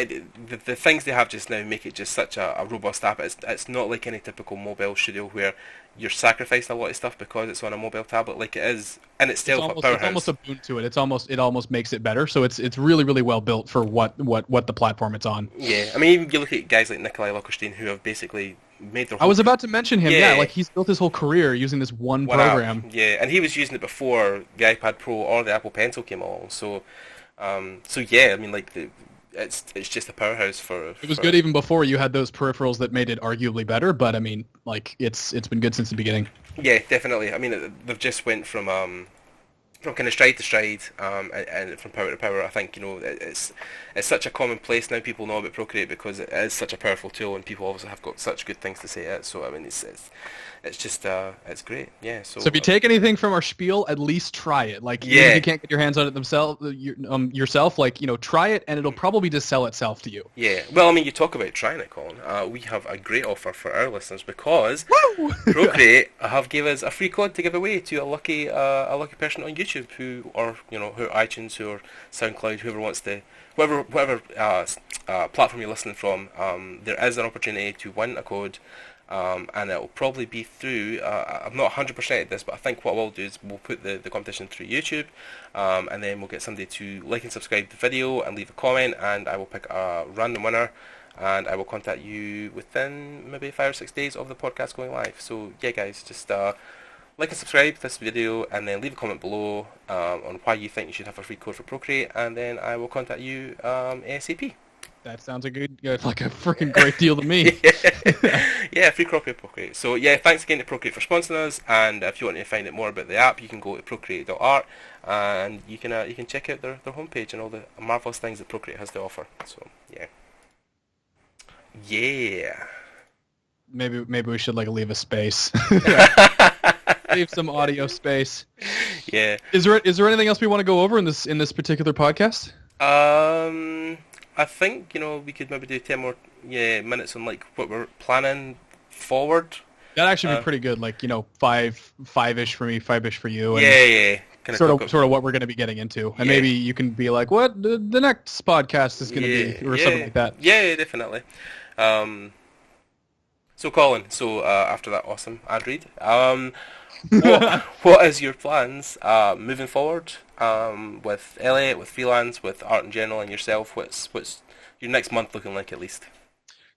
the things they have just now make it just such a robust app. It's not like any typical mobile studio where you're sacrificing a lot of stuff because it's on a mobile tablet. Like it is, and it's still a powerhouse. It's almost a boon to it. It almost makes it better. So it's really, really well built for what the platform it's on. Yeah, I mean, you look at guys like Nikolai Lockerstein who have basically made their whole... I was about to mention him. Yeah, like he's built his whole career using this one program. App. Yeah, and he was using it before the iPad Pro or the Apple Pencil came along. So yeah, I mean, like it's just a powerhouse for. It was good even before you had those peripherals that made it arguably better. But I mean, like it's been good since the beginning. Yeah, definitely. I mean, they've just went from kind of stride to stride, and from power to power. I think it's such a commonplace now. People know about Procreate because it is such a powerful tool, and people obviously have got such good things to say it. So I mean, it's just it's great. Yeah. So if you take anything from our spiel, at least try it. Like even if you can't get your hands on it yourself, like try it, and it'll probably just sell itself to you. Yeah. Well, I mean, you talk about trying it, Colin. We have a great offer for our listeners because Procreate have gave us a free code to give away to a lucky person on YouTube who iTunes or SoundCloud, whoever wants to, whatever platform you're listening from. There is an opportunity to win a code. And it'll probably be through, I'm not 100% at this, but I think what we'll do is we'll put the competition through YouTube, and then we'll get somebody to like and subscribe to the video and leave a comment, and I will pick a random winner, and I will contact you within maybe 5 or 6 days of the podcast going live. So yeah, guys, just like and subscribe to this video, and then leave a comment below on why you think you should have a free code for Procreate, and then I will contact you ASAP. That sounds like a freaking great deal to me. Yeah, free copy of Procreate. So yeah, thanks again to Procreate for sponsoring us, and if you want to find out more about the app, you can go to procreate.art, and you can check out their homepage and all the marvelous things that Procreate has to offer. So yeah. Maybe we should like leave a space. Leave some audio space. Yeah. Is there anything else we want to go over in this particular podcast? I think we could maybe do 10 more minutes on like what we're planning forward. That'd actually be pretty good. Like five-ish for me, 5-ish for you. And yeah. Sort of what we're going to be getting into, and maybe you can be like, what the next podcast is going to be, or something like that. Yeah, definitely. So Colin, after that awesome ad read, what is your plans moving forward with Elliot, with Freelance, with art in general, and yourself? What's your next month looking like, at least?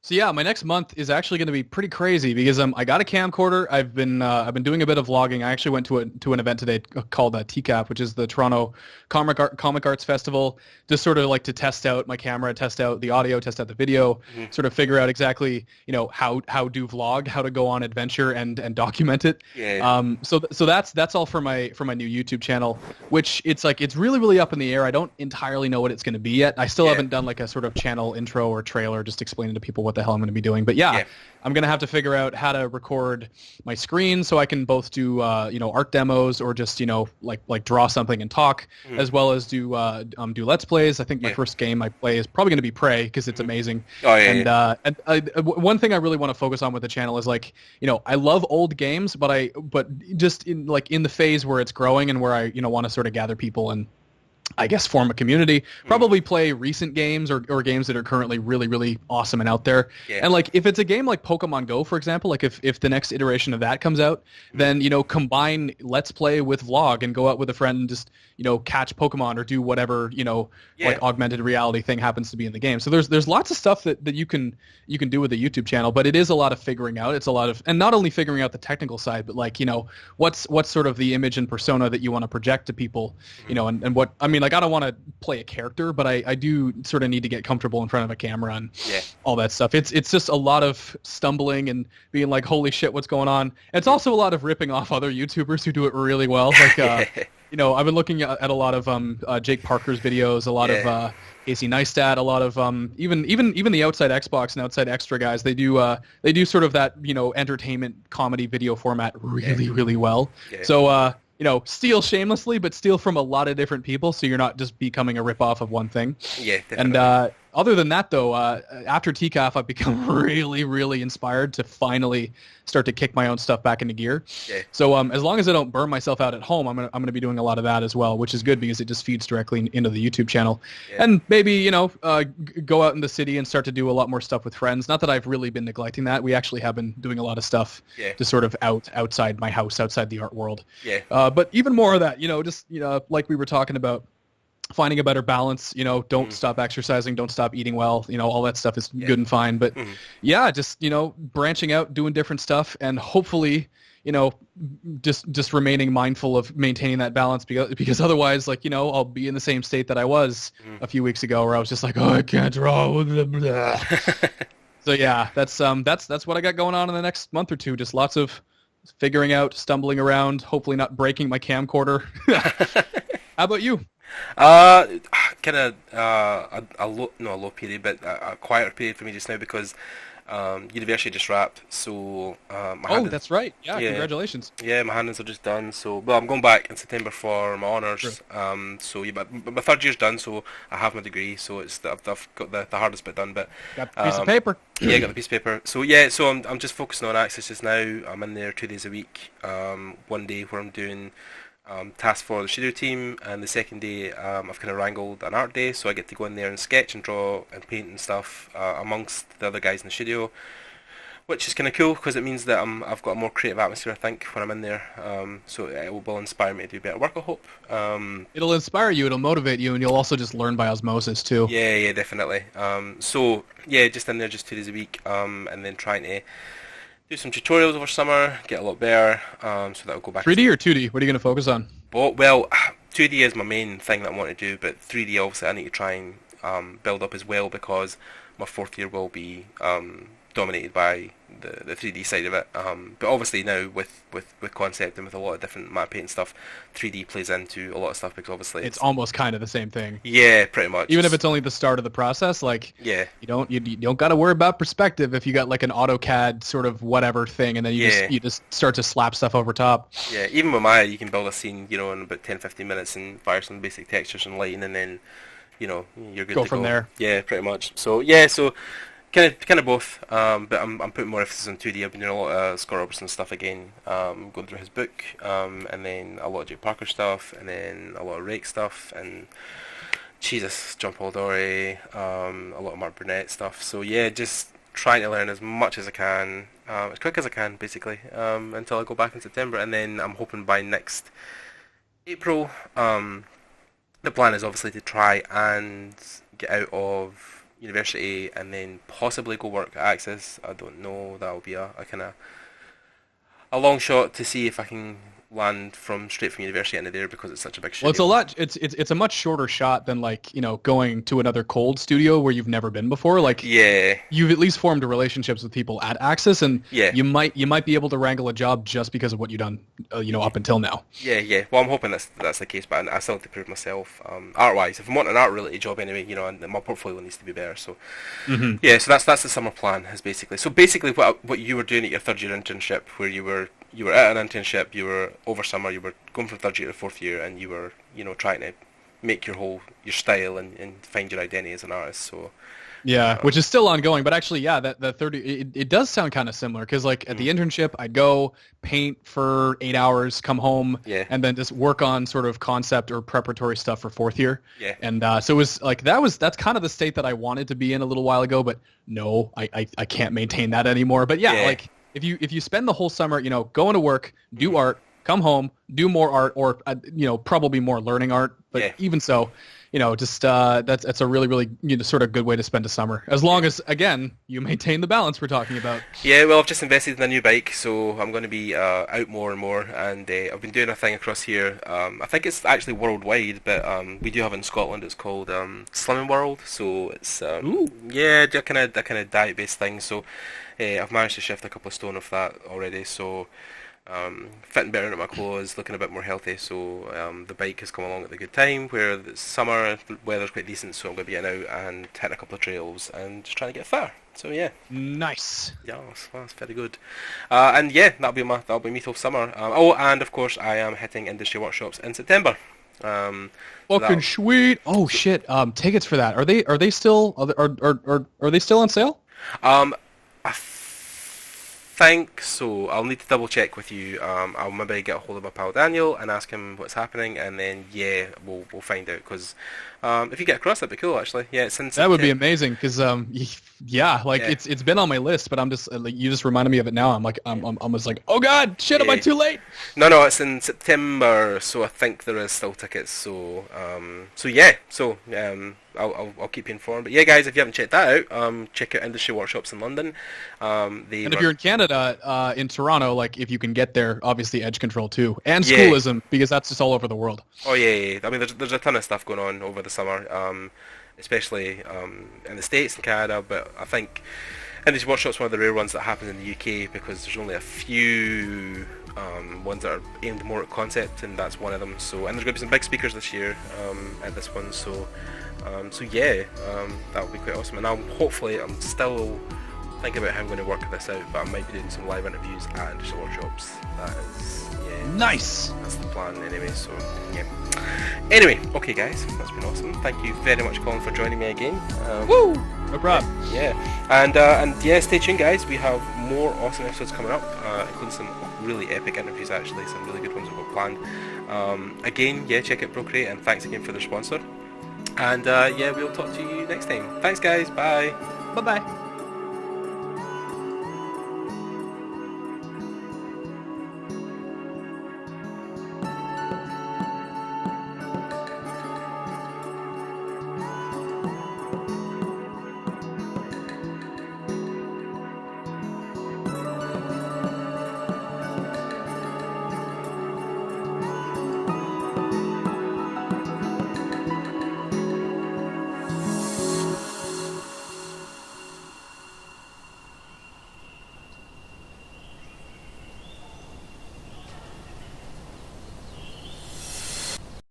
So yeah, my next month is actually going to be pretty crazy because I got a camcorder. I've been doing a bit of vlogging. I actually went to an event today called TCAP, which is the Toronto Comic Arts Festival, just sort of like to test out my camera, test out the audio, test out the video, sort of figure out exactly how do vlog, how to go on adventure and document it. Yeah. So that's all for my new YouTube channel, which it's really really up in the air. I don't entirely know what it's going to be yet. I still haven't done like a sort of channel intro or trailer, just explaining to people what the hell I'm going to be doing. But I'm going to have to figure out how to record my screen so I can both do art demos or just like draw something and talk, as well as do Let's Plays. I think my first game I play is probably going to be Prey because it's amazing. Oh yeah. One thing I really want to focus on with the channel is I love old games, but just in the phase where it's growing and where I want to sort of gather people and I guess form a community, probably play recent games or games that are currently really, really awesome and out there. Yeah. And if it's a game like Pokemon Go, for example, if the next iteration of that comes out, then, combine Let's Play with vlog and go out with a friend and just, catch Pokemon or do whatever, like augmented reality thing happens to be in the game. So there's lots of stuff that you can do with the YouTube channel, but it is a lot of figuring out. It's a lot of, and not only figuring out the technical side, but what's sort of the image and persona that you want to project to people, and what, I mean, I don't want to play a character, but I do sort of need to get comfortable in front of a camera and all that stuff. It's just a lot of stumbling and being like, holy shit, what's going on? It's also a lot of ripping off other YouTubers who do it really well. I've been looking at a lot of Jake Parker's videos, a lot of Casey Neistat, a lot of even the Outside Xbox and Outside Extra guys. They do sort of that entertainment comedy video format really really well. So steal shamelessly, but steal from a lot of different people, so you're not just becoming a ripoff of one thing. Yeah, definitely. And other than that, though, after TCAF, I've become really, really inspired to finally start to kick my own stuff back into gear. Yeah. So as long as I don't burn myself out at home, I'm gonna be doing a lot of that as well, which is good because it just feeds directly into the YouTube channel. Yeah. And maybe go out in the city and start to do a lot more stuff with friends. Not that I've really been neglecting that. We actually have been doing a lot of stuff to sort of outside my house, outside the art world. Yeah. But even more of that, just like we were talking about, finding a better balance, don't stop exercising, don't stop eating well, all that stuff is good and fine. But just, branching out, doing different stuff, and hopefully, just remaining mindful of maintaining that balance because otherwise, I'll be in the same state that I was a few weeks ago where I was just like, oh, I can't draw. So yeah, that's what I got going on in the next month or two. Just lots of figuring out, stumbling around, hopefully not breaking my camcorder. How about you? Kind of a low period, but a quieter period for me just now because university just wrapped. So that's right. Yeah, congratulations. Yeah, my handings are just done. So I'm going back in September for my honours. Sure. But my third year's done, so I have my degree. So I've got the hardest bit done. But got the piece of paper. Yeah, I got the piece of paper. So I'm just focusing on Access just now. I'm in there 2 days a week. One day where I'm doing tasks for the studio team, and the second day I've kind of wrangled an art day, so I get to go in there and sketch and draw and paint and stuff amongst the other guys in the studio, which is kind of cool because it means that I've got a more creative atmosphere, I think, when I'm in there. So it will inspire me to do better work, I hope. It'll inspire you, it'll motivate you, and you'll also just learn by osmosis too. Yeah, definitely. Just in there just 2 days a week, and then trying to do some tutorials over summer, get a lot better, so that'll go back. 3D or 2D? What are you going to focus on? Well, 2D is my main thing that I want to do, but 3D obviously I need to try and build up as well because my fourth year will be dominated by the 3D side of it. But obviously now with concept and with a lot of different map paint stuff, 3D plays into a lot of stuff because obviously It's almost kind of the same thing. yeah, pretty much. Even if it's only the start of the process, like yeah, you don't got to worry about perspective if you got like an AutoCAD sort of whatever thing, and then you just start to slap stuff over top. yeah. Even with Maya, you can build a scene, in about 10-15 minutes and fire some basic textures and lighting, and then you're good Go to from go. there. Yeah, pretty much. So yeah, so kind of both. But I'm putting more emphasis on 2D. I've been doing a lot of Scott Robertson stuff again. Going through his book, and then a lot of Jake Parker stuff, and then a lot of Rake stuff, and Jesus, John Paul Dory, a lot of Mark Burnett stuff. So yeah, just trying to learn as much as I can, as quick as I can, basically, until I go back in September, and then I'm hoping by next April. The plan is obviously to try and get out of university and then possibly go work at Axis. I don't know. That'll be a kind of a long shot to see if I can land straight from university into there because it's such a big shit. Well, it's a much shorter shot than like, going to another cold studio where you've never been before. Like Yeah. you've at least formed relationships with people at Axis, and Yeah. you might be able to wrangle a job just because of what you've done, up until now. Yeah. Well, I'm hoping that's the case, but I still have to prove myself art-wise. If I'm wanting an art-related job anyway, and my portfolio needs to be better. So yeah, so that's the summer plan is basically. So basically, what you were doing at your third year internship, where you were at an internship, you were over summer, you were going from third year to fourth year, and you were trying to make your style and find your identity as an artist. So yeah, which is still ongoing, but actually, yeah, that 30, it does sound kind of similar because like at the internship, I'd go paint for 8 hours, come home, Yeah. and then just work on sort of concept or preparatory stuff for fourth year. Yeah. And so it was like that's kind of the state that I wanted to be in a little while ago, but no, I can't maintain that anymore. But yeah, like if you spend the whole summer, going to work, do art, come home, do more art, or probably more learning art, but even so. Just that's a really, really sort of good way to spend a summer, as long as again you maintain the balance we're talking about. Yeah, well, I've just invested in a new bike, so I'm going to be out more and more, and I've been doing a thing across here. I think it's actually worldwide, but we do have it in Scotland. It's called Slimming World, so it's yeah, that kind of diet-based thing. So I've managed to shift a couple of stone off that already. So. Fitting better into my clothes, looking a bit more healthy, so the bike has come along at a good time where it's summer, the weather's quite decent, so I'm going to be getting out and hitting a couple of trails and just trying to get far. So yeah. Nice. Yeah, that's very good. And yeah, that'll be me till summer. And of course I am hitting industry workshops in September. Fucking sweet. Oh shit. Tickets for that. Are they still are they still on sale? I think so. I'll need to double check with you. I'll maybe get a hold of my pal Daniel and ask him what's happening, and then yeah, we'll find out. Because if you get across, that'd be cool. Actually, yeah, it's in that would be amazing. Because it's been on my list, but I'm just like you just reminded me of it now. I'm almost like, oh god, shit, am I too late? No, it's in September, so I think there is still tickets. So yeah, I'll keep you informed. But yeah, guys, if you haven't checked that out, check out Industry Workshops in London. And if you're in Canada, in Toronto, like if you can get there, obviously Edge Control too, and Schoolism, because that's just all over the world. Oh yeah. I mean, there's a ton of stuff going on over the summer, especially in the States and Canada. But I think Industry Workshops one of the rare ones that happens in the UK because there's only a few ones that are aimed more at concept, and that's one of them. So, and there's going to be some big speakers this year at this one. So yeah, that will be quite awesome. And I'm still thinking about how I'm going to work this out, but I might be doing some live interviews at industry workshops. That is, yeah. Nice! That's the plan anyway, so yeah. Anyway, okay guys, that's been awesome. Thank you very much, Colin, for joining me again. Woo! No problem. Yeah. And yeah, stay tuned guys, we have more awesome episodes coming up, including some really epic interviews actually, some really good ones we've got planned. Again, yeah, check out Procreate, and thanks again for their sponsor. And yeah, we'll talk to you next time. Thanks guys, bye. Bye-bye.